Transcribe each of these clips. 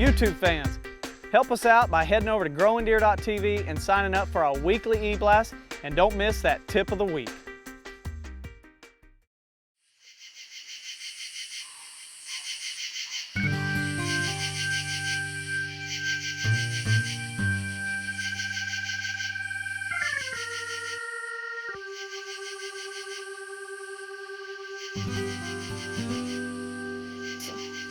YouTube fans, help us out by heading over to GrowingDeer.tv and signing up for our weekly e-blast, and don't miss that tip of the week.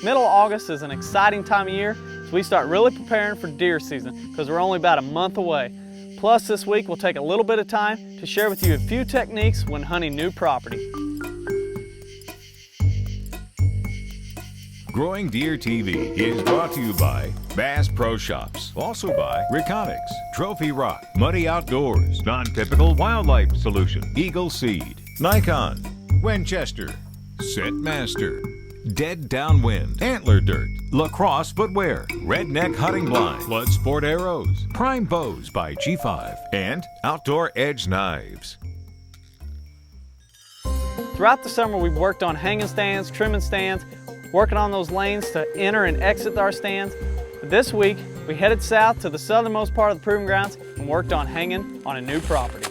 Middle of August is an exciting time of year, so we start really preparing for deer season because we're only about a month away. Plus, this week we'll take a little bit of time to share with you a few techniques when hunting new property. Growing Deer TV is brought to you by Bass Pro Shops, also by Reconics, Trophy Rock, Muddy Outdoors, Non-Typical Wildlife Solution, Eagle Seed, Nikon, Winchester, Scent Master, Dead Downwind, Antler Dirt, Lacrosse Footwear, Redneck Hunting Blind, Blood Sport Arrows, Prime Bows by G5, and Outdoor Edge Knives. Throughout the summer we've worked on hanging stands, trimming stands, working on those lanes to enter and exit our stands. But this week we headed south to the southernmost part of the proving grounds and worked on hanging on a new property.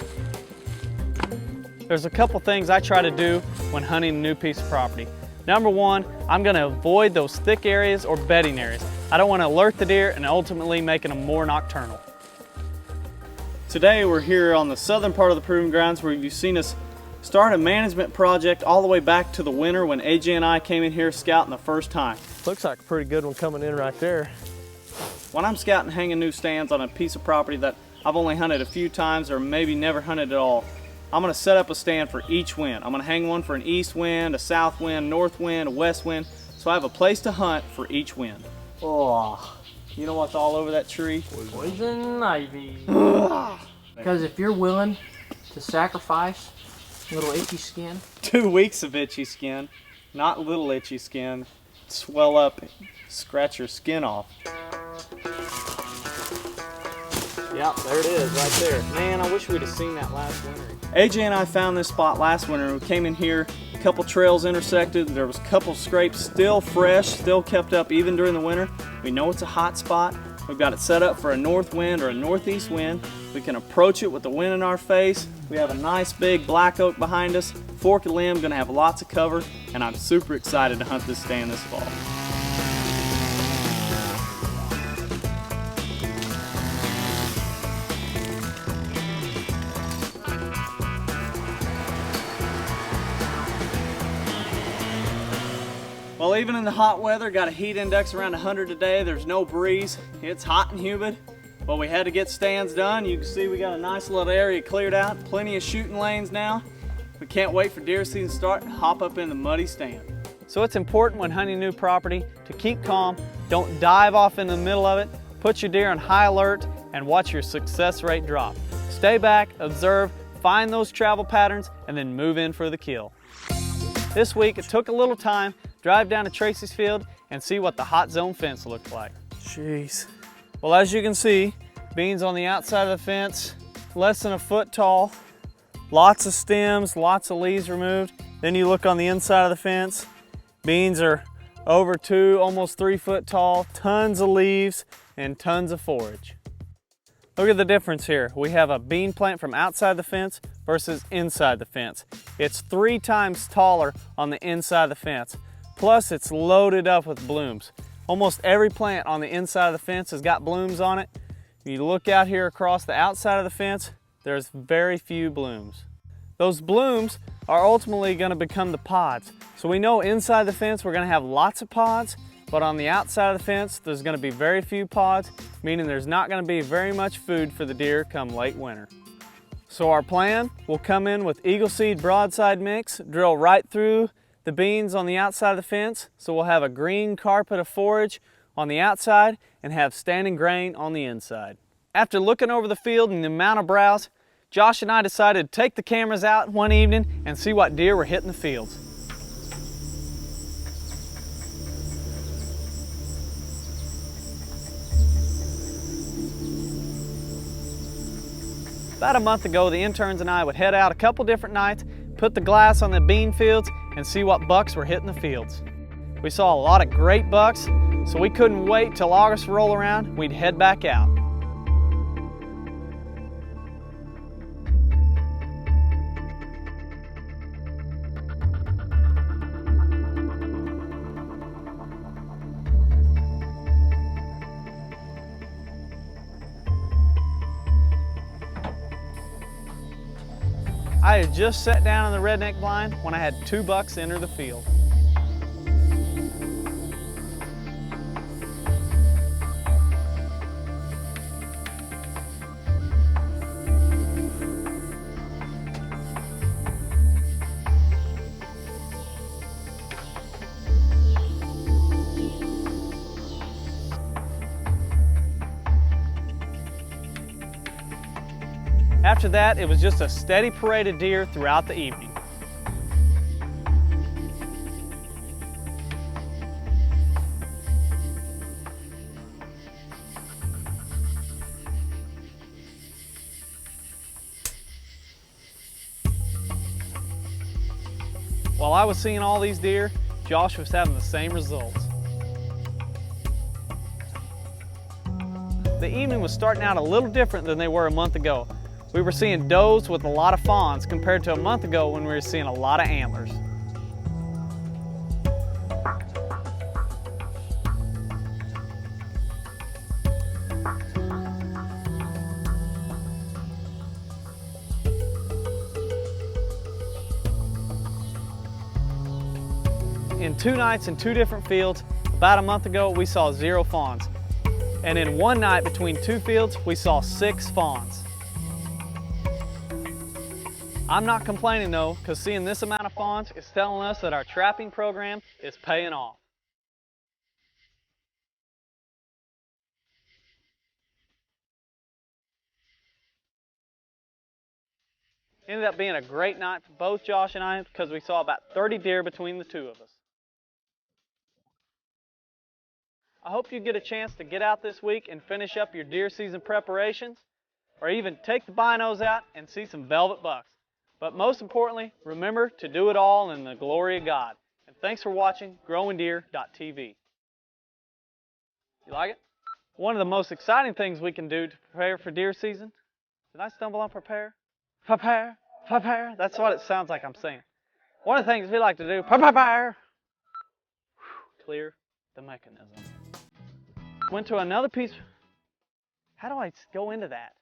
There's a couple things I try to do when hunting a new piece of property. Number one, I'm going to avoid those thick areas or bedding areas. I don't want to alert the deer and ultimately making them more nocturnal. Today we're here on the southern part of the proving grounds where you've seen us start a management project all the way back to the winter when AJ and I came in here scouting the first time. Looks like a pretty good one coming in right there. When I'm scouting hanging new stands on a piece of property that I've only hunted a few times or maybe never hunted at all, I'm going to set up a stand for each wind. I'm going to hang one for an east wind, a south wind, north wind, a west wind, so I have a place to hunt for each wind. Oh, You know what's all over that tree? poison ivy. Because if you're willing to sacrifice a little itchy skin, 2 weeks of itchy skin, not little itchy skin, swell up, scratch your skin off. Yep, there it is right there. Man, I wish we'd have seen that last winter. AJ and I found this spot last winter. We came in here, a couple trails intersected. There was a couple scrapes still fresh, still kept up even during the winter. We know it's a hot spot. We've got it set up for a north wind or a northeast wind. We can approach it with the wind in our face. We have a nice big black oak behind us. Forked limb, gonna have lots of cover, and I'm super excited to hunt this stand this fall. Well, even in the hot weather, got a heat index around 100 today. There's no breeze. It's hot and humid. Well, we had to get stands done. You can see we got a nice little area cleared out. Plenty of shooting lanes now. We can't wait for deer season to start and hop up in the muddy stand. So it's important when hunting new property to keep calm. Don't dive off in the middle of it. Put your deer on high alert and watch your success rate drop. Stay back, observe, find those travel patterns, and then move in for the kill. This week, it took a little time. Drive down to Tracy's field and see what the hot zone fence looked like. jeez. Well, as you can see, beans on the outside of the fence, less than a foot tall, lots of stems, lots of leaves removed. Then you look on the inside of the fence, beans are over 2, almost 3 foot tall, tons of leaves and tons of forage. Look at the difference here. We have a bean plant from outside the fence versus inside the fence. It's 3 times taller on the inside of the fence. Plus, it's loaded up with blooms. Almost every plant on the inside of the fence has got blooms on it. You look out here across the outside of the fence, there's very few blooms. Those blooms are ultimately going to become the pods. So we know inside the fence we're going to have lots of pods, but on the outside of the fence there's going to be very few pods, meaning there's not going to be very much food for the deer come late winter. So our plan will come in with Eagle Seed broadside mix, drill right through the beans on the outside of the fence, so we'll have a green carpet of forage on the outside and have standing grain on the inside. After looking over the field and the amount of browse, Josh and I decided to take the cameras out one evening and see what deer were hitting the fields. About a month ago, the interns and I would head out a couple different nights, put the glass on the bean fields, and see what bucks were hitting the fields. We saw a lot of great bucks, So we couldn't wait till August rolled around. We'd head back out. I had just sat down in the redneck blind when I had 2 bucks enter the field. After that, it was just a steady parade of deer throughout the evening. While I was seeing all these deer, Josh was having the same results. The evening was starting out a little different than they were a month ago. We were seeing does with a lot of fawns compared to a month ago when we were seeing a lot of antlers. In 2 nights in 2 different fields, about a month ago we saw 0 fawns. And in 1 night between 2 fields, we saw 6 fawns. I'm not complaining though, because seeing this amount of fawns is telling us that our trapping program is paying off. Ended up being a great night for both Josh and I because we saw about 30 deer between the 2 of us. I hope you get a chance to get out this week and finish up your deer season preparations, or even take the binos out and see some velvet bucks. But most importantly, remember to do it all in the glory of God. And thanks for watching GrowingDeer.tv. You like it? One of the most exciting things we can do to prepare for deer season. Did I stumble on prepare? Prepare, prepare. That's what it sounds like I'm saying. One of the things we like to do, prepare. Clear the mechanism. Went to another piece. How do I go into that?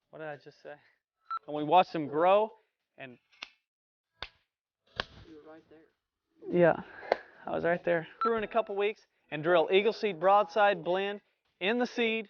What did I just say? And we watched them grow, and You were right there. yeah, I was right there. Threw in a couple weeks and drill Eagle Seed Broadside blend in the seed